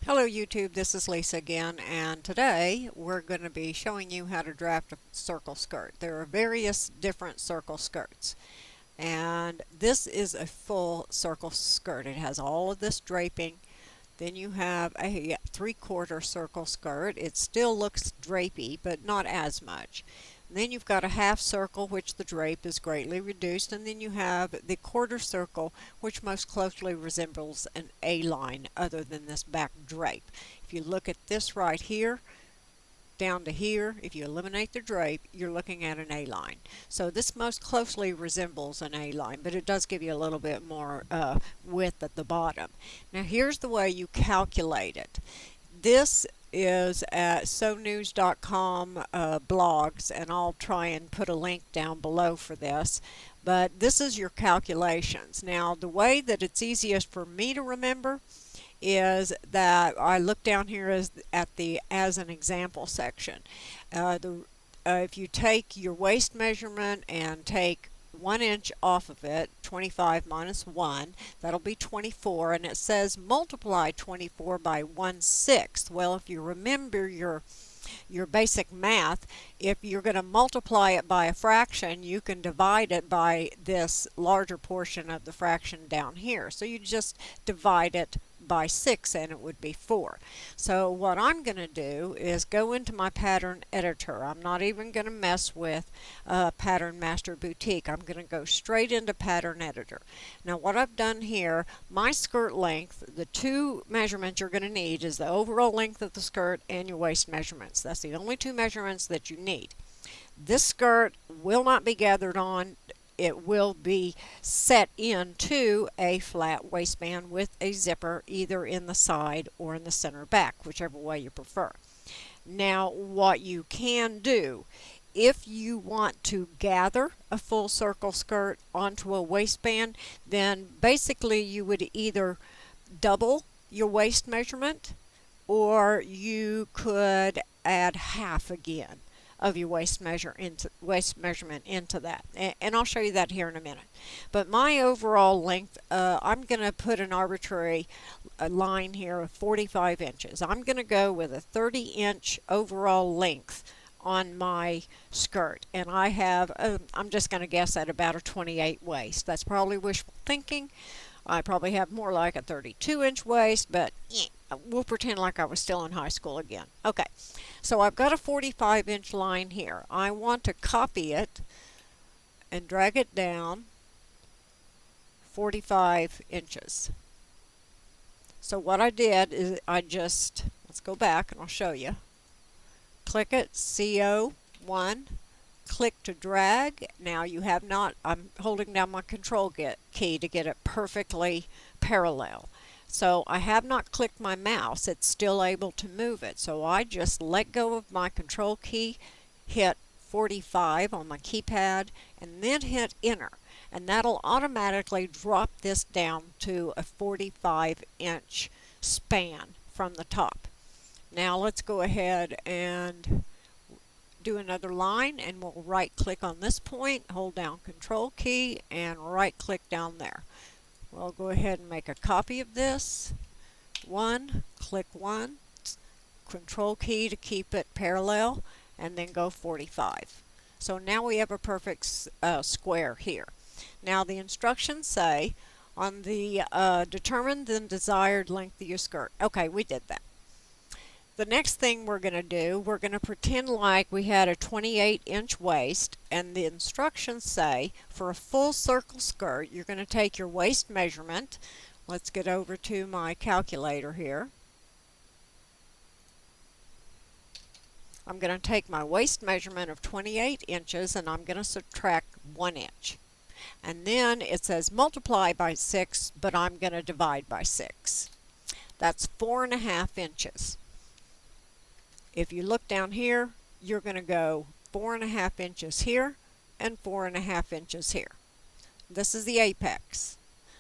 Hello YouTube, this is Lisa again, and today we're going to be showing you how to draft a circle skirt. There are various different circle skirts, and this is a full circle skirt. It has all of this draping. Then you have a 3/4 circle skirt. It still looks drapey, but not as much. And then you've got a half circle, which the drape is greatly reduced, and then you have the quarter circle, which most closely resembles an A-line other than this back drape. If you look at this right here, down to here, if you eliminate the drape, you're looking at an A-line. So this most closely resembles an A-line, but it does give you a little bit more width at the bottom. Now here's the way you calculate it. This is at sewnews.com blogs, and I'll try and put a link down below for this. But this is your calculations. Now the way that it's easiest for me to remember is that I look down here at the as an example section. If you take your waist measurement and take 1 inch off of it, 25 minus 1, that'll be 24, and it says multiply 24 by 1/6. Well, if you remember your basic math, if you're going to multiply it by a fraction, you can divide it by this larger portion of the fraction down here. So you just divide it by 6 and it would be 4. So what I'm going to do is go into my pattern editor. I'm not even going to mess with Pattern Master Boutique. I'm going to go straight into pattern editor. Now what I've done here, my skirt length, the two measurements you're going to need is the overall length of the skirt and your waist measurements. That's the only two measurements that you need. This skirt will not be gathered on. It will be set into a flat waistband with a zipper either in the side or in the center back, whichever way you prefer. Now what you can do, if you want to gather a full circle skirt onto a waistband, then basically you would either double your waist measurement or you could add half again of your waist measurement into that, and I'll show you that here in a minute. But my overall length, I'm going to put an arbitrary line here of 45 inches. I'm going to go with a 30-inch overall length on my skirt, and I have I'm just going to guess at about a 28 waist. That's probably wishful thinking. I probably have more like a 32-inch waist, but we'll pretend like I was still in high school again. Okay, so I've got a 45-inch line here. I want to copy it and drag it down 45 inches. So what I did is let's go back and I'll show you. Click it, CO1. Click to drag. Now I'm holding down my control key to get it perfectly parallel. So I have not clicked my mouse. It's still able to move it. So I just let go of my control key, hit 45 on my keypad, and then hit enter. And that'll automatically drop this down to a 45-inch span from the top. Now let's go ahead and do another line, and we'll right click on this point, hold down control key, and right click down there. We'll go ahead and make a copy of this. Click one, control key to keep it parallel, and then go 45. So now we have a perfect square here. Now the instructions say on the determine the desired length of your skirt. Okay, we did that. The next thing we're going to do, we're going to pretend like we had a 28-inch waist, and the instructions say for a full circle skirt, you're going to take your waist measurement. Let's get over to my calculator here. I'm going to take my waist measurement of 28 inches and I'm going to subtract 1 inch. And then it says multiply by 6, but I'm going to divide by 6. That's 4.5 inches. If you look down here, you're going to go 4.5 inches here and 4.5 inches here. This is the apex.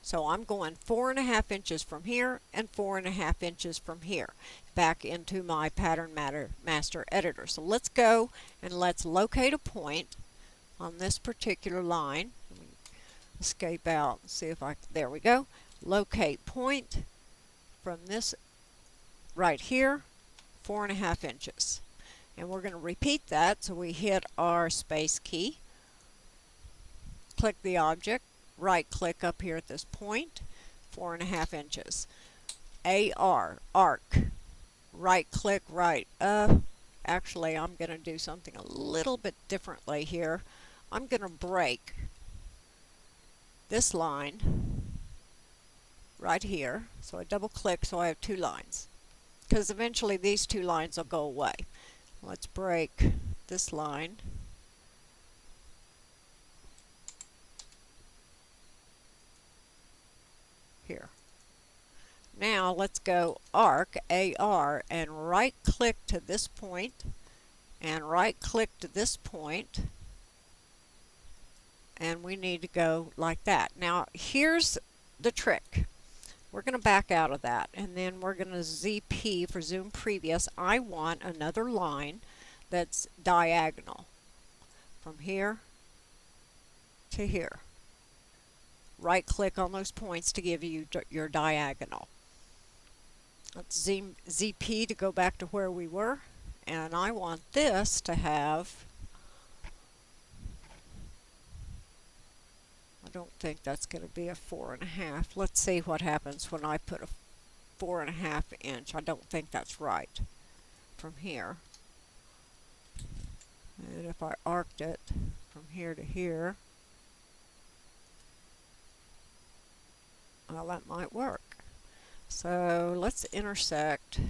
So I'm going 4.5 inches from here and 4.5 inches from here back into my Pattern Master editor. So let's go and let's locate a point on this particular line. Let me escape out and see if there we go. Locate point from this right here, 4.5 inches. And we're going to repeat that, so we hit our space key, click the object, right click up here at this point, 4.5 inches. AR, arc, right click, actually I'm going to do something a little bit differently here. I'm going to break this line right here, so I double click so I have two lines, because eventually these two lines will go away. Let's break this line. Here. Now let's go arc, AR, and right click to this point, and right click to this point, and we need to go like that. Now here's the trick. We're going to back out of that, and then we're going to ZP for zoom previous. I want another line that's diagonal from here to here. Right click on those points to give you your diagonal. Let's ZP to go back to where we were, and I want this to have, I don't think that's going to be a 4.5. Let's see what happens when I put a 4.5 inch. I don't think that's right from here. And if I arced it from here to here, well, that might work. So let's intersect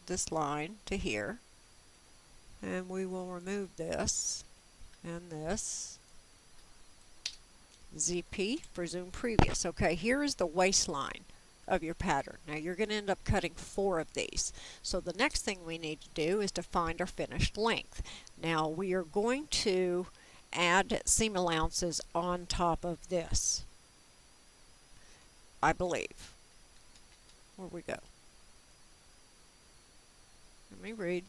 this line to here, and we will remove this and this. ZP for zoom previous. Okay, here is the waistline of your pattern. Now you're going to end up cutting 4 of these. So the next thing we need to do is to find our finished length. Now we are going to add seam allowances on top of this, I believe. Where we go? Let me read.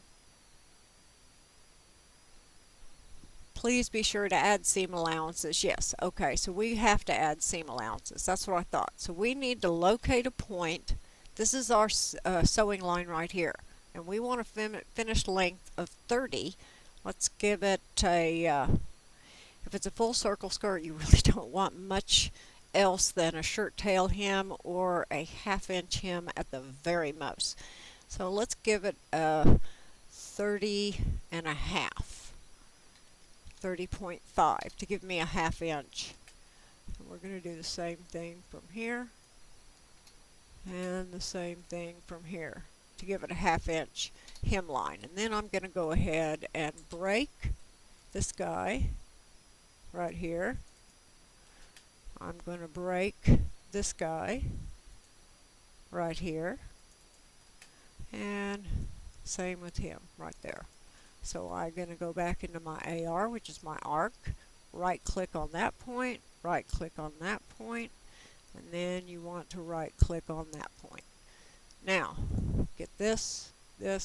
Please be sure to add seam allowances. Yes, okay, so we have to add seam allowances. That's what I thought. So we need to locate a point. This is our sewing line right here, and we want a finished length of 30. Let's give it a, if it's a full circle skirt, you really don't want much else than a shirt tail hem or a 1/2 inch hem at the very most. So let's give it a 30.5. 30.5 to give me a 1/2 inch. And we're going to do the same thing from here and the same thing from here to give it a 1/2 inch hemline. And then I'm going to go ahead and break this guy right here. I'm going to break this guy right here, and same with him right there. So I'm going to go back into my AR, which is my arc, right click on that point, right click on that point, and then you want to right click on that point. Now, get this, that,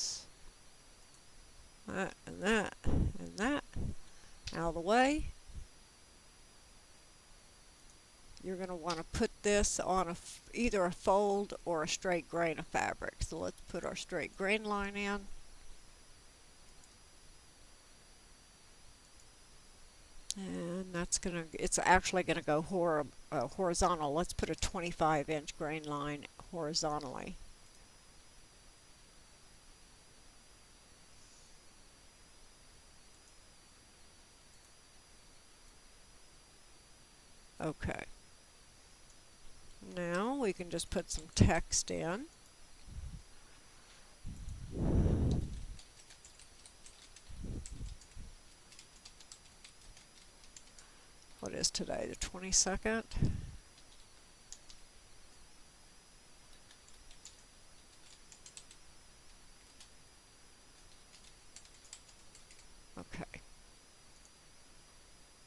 and that, and that out of the way. You're going to want to put this on either a fold or a straight grain of fabric. So let's put our straight grain line in. And that's it's actually going to go horizontal. Let's put a 25 inch grain line horizontally. Okay. Now we can just put some text in. What is today, the 22nd? Okay.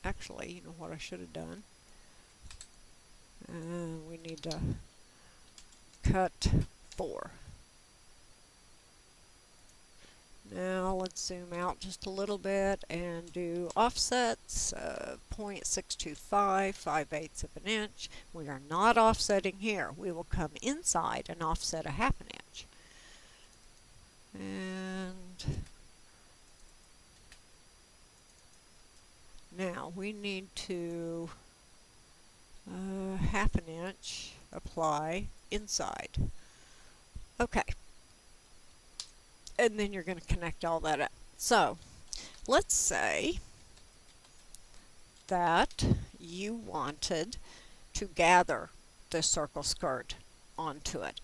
Actually, you know what I should have done? We need to cut 4. Now let's zoom out just a little bit and do offsets, 0.625, 5/8 of an inch. We are not offsetting here. We will come inside and offset a 1/2 inch. And now we need to half an inch apply inside. Okay. And then you're going to connect all that up. So let's say that you wanted to gather the circle skirt onto it.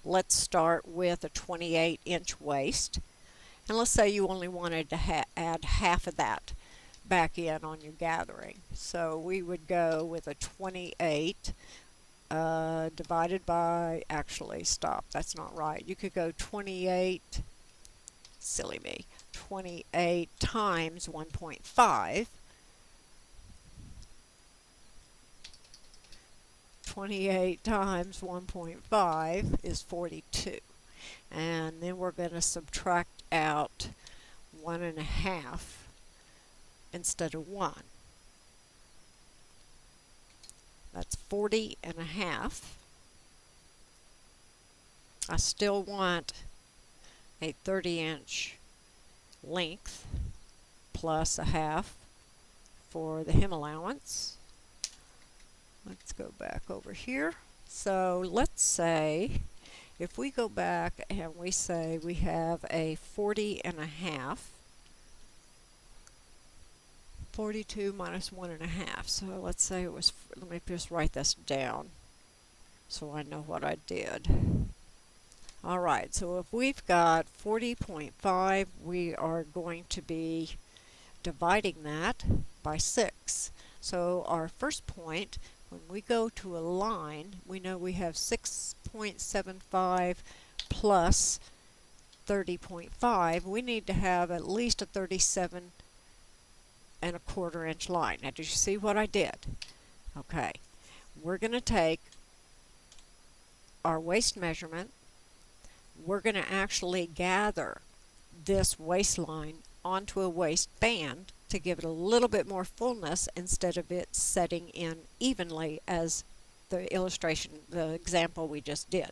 Let's start with a 28-inch waist. And let's say you only wanted to add half of that back in on your gathering. So we would go with a 28 divided by, actually, stop, that's not right. You could go 28, silly me, 28 times 1.5. 28 times 1.5 is 42. And then we're going to subtract out 1.5 instead of 1. That's 40.5. I still want a 30-inch length plus a half for the hem allowance. Let's go back over here. So let's say if we go back and we say we have a 40.5, 42 minus 1.5. So let's say it was, let me just write this down so I know what I did. Alright, so if we've got 40.5, we are going to be dividing that by 6. So our first point, when we go to a line, we know we have 6.75 plus 30.5. We need to have at least a 37.25 inch line. Now, did you see what I did? Okay, we're going to take our waist measurement. We're going to actually gather this waistline onto a waistband to give it a little bit more fullness instead of it setting in evenly as the illustration, the example we just did.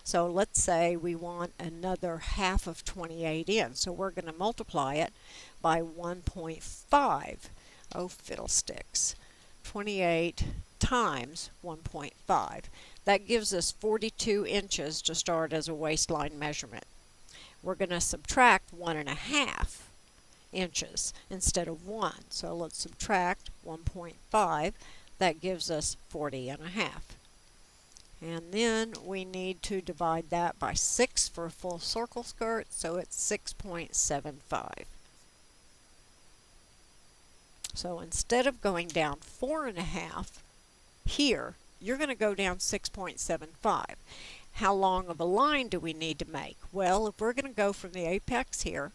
So let's say we want another half of 28 in. So we're going to multiply it by 1.5. Oh, fiddlesticks. 28 times 1.5. That gives us 42 inches to start as a waistline measurement. We're going to subtract 1.5 inches instead of 1. So let's subtract 1.5. That gives us 40.5. And then we need to divide that by 6 for a full circle skirt, so it's 6.75. So instead of going down 4.5 here, you're going to go down 6.75. How long of a line do we need to make? Well, if we're going to go from the apex here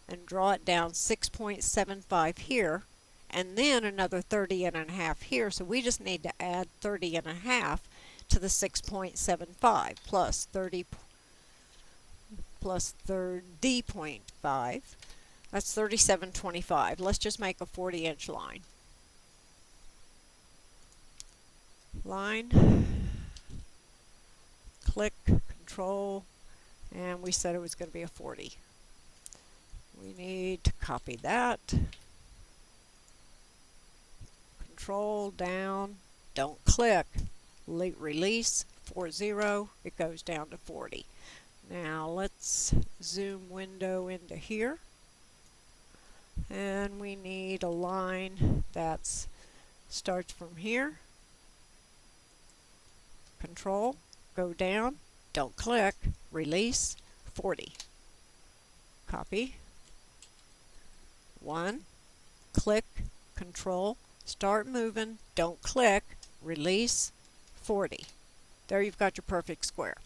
and draw it down 6.75 here, and then another 30.5 here, so we just need to add 30.5 to the 6.75 plus 30 plus 30.5. That's 37.25. Let's just make a 40-inch line. Line, click, control, and we said it was going to be a 40. We need to copy that. Control down, don't click, release, 40, it goes down to 40. Now let's zoom window into here. And we need a line that starts from here. Control, go down, don't click, release, 40. Copy. 1, click, control, start moving, don't click, release, 40. There you've got your perfect square.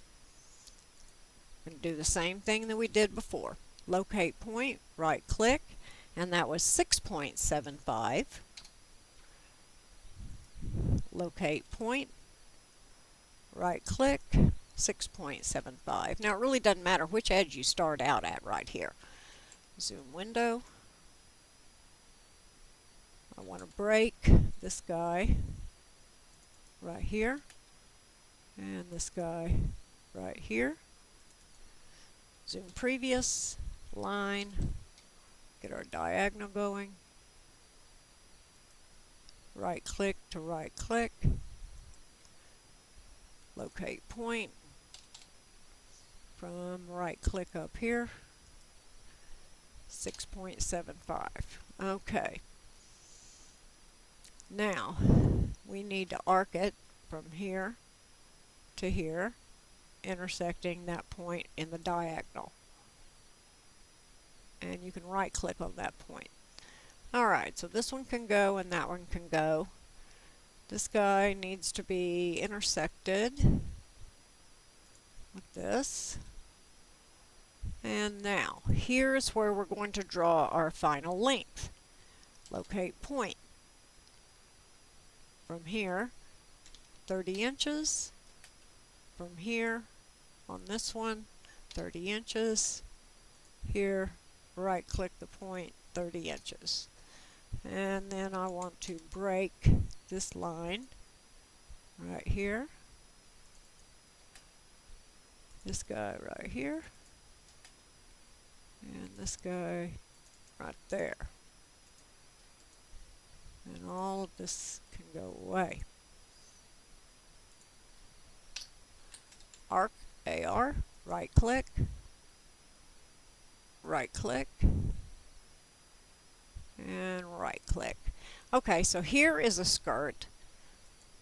We're going to do the same thing that we did before. Locate point, right click, and that was 6.75. Locate point, right click, 6.75. Now it really doesn't matter which edge you start out at right here. Zoom window. I want to break this guy right here and this guy right here. Zoom previous, line, get our diagonal going, right click to right click, locate point, from right click up here, 6.75. Okay. Now, we need to arc it from here to here, intersecting that point in the diagonal. And you can right click on that point. Alright, so this one can go and that one can go. This guy needs to be intersected with this. And now, here's where we're going to draw our final length. Locate point. From here, 30 inches. From here, on this one, 30 inches. Here, right click the point, 30 inches. And then I want to break this line right here. This guy right here. And this guy right there. And all of this can go away. Arc, AR, right click, and right click. Okay, so here is a skirt.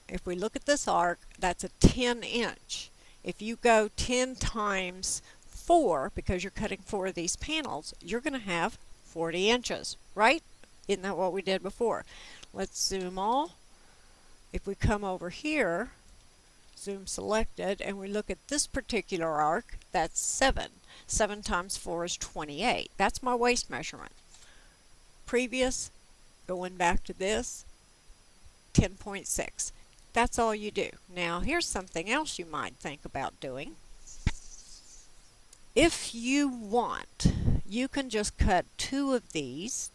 If we look at this arc, that's a 10 inch. If you go 10 times 4, because you're cutting 4 of these panels, you're going to have 40 inches, right? Isn't that what we did before? Let's zoom all. If we come over here, zoom selected, and we look at this particular arc, that's 7. 7 times 4 is 28. That's my waist measurement. Previous, going back to this, 10.6. That's all you do. Now, here's something else you might think about doing. If you want, you can just cut 2 of these.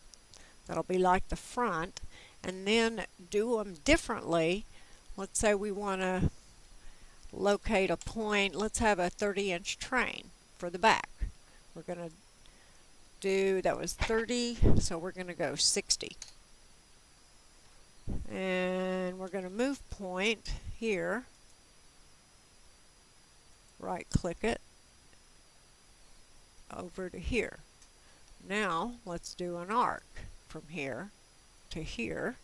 That'll be like the front, and then do them differently. Let's say we want to locate a point. Let's have a 30-inch train for the back. We're going to do, that was 30, so we're going to go 60. And we're going to move point here, right click it, over to here. Now let's do an arc from here to here.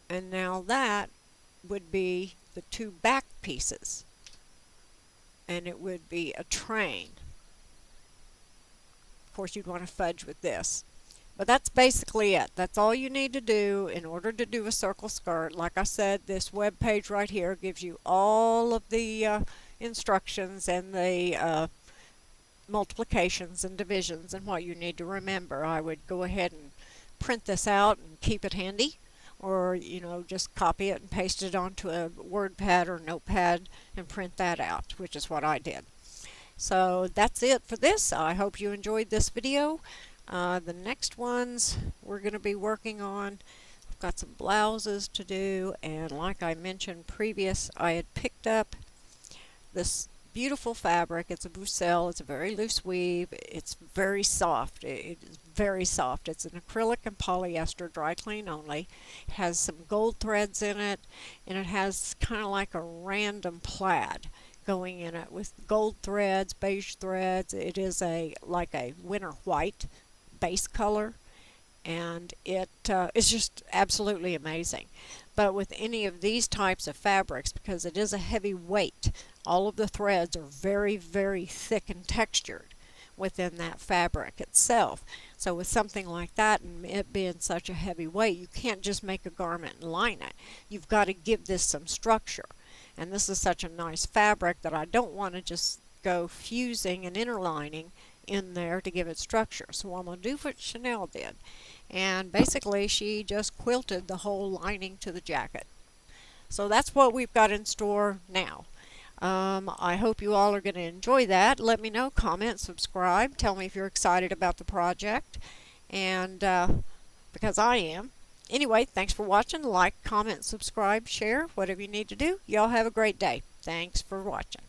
And now that would be the 2 back pieces. And it would be a train. Of course, you'd want to fudge with this. But that's basically it. That's all you need to do in order to do a circle skirt. Like I said, this web page right here gives you all of the instructions and the multiplications and divisions and what you need to remember. I would go ahead and print this out and keep it handy, or just copy it and paste it onto a WordPad or Notepad and print that out, which is what I did. So that's it for this. I hope you enjoyed this video. The next ones we're going to be working on, I've got some blouses to do, and like I mentioned previous, I had picked up this beautiful fabric. It's a Bruxelles. It's a very loose weave. It's very soft. It is very soft. It's an acrylic and polyester, dry clean only. It has some gold threads in it, and it has kind of like a random plaid going in it with gold threads, beige threads. It is like a winter white base color, and it is just absolutely amazing. But with any of these types of fabrics, because it is a heavy weight, all of the threads are very, very thick and textured within that fabric itself. So with something like that, and it being such a heavy weight, you can't just make a garment and line it. You've got to give this some structure. And this is such a nice fabric that I don't want to just go fusing and interlining in there to give it structure. So I'm going to do what Chanel did. And basically she just quilted the whole lining to the jacket. So that's what we've got in store now. I hope you all are going to enjoy that. Let me know, comment, subscribe, tell me if you're excited about the project, and because I am. Anyway, thanks for watching. Like, comment, subscribe, share, whatever you need to do. Y'all have a great day. Thanks for watching.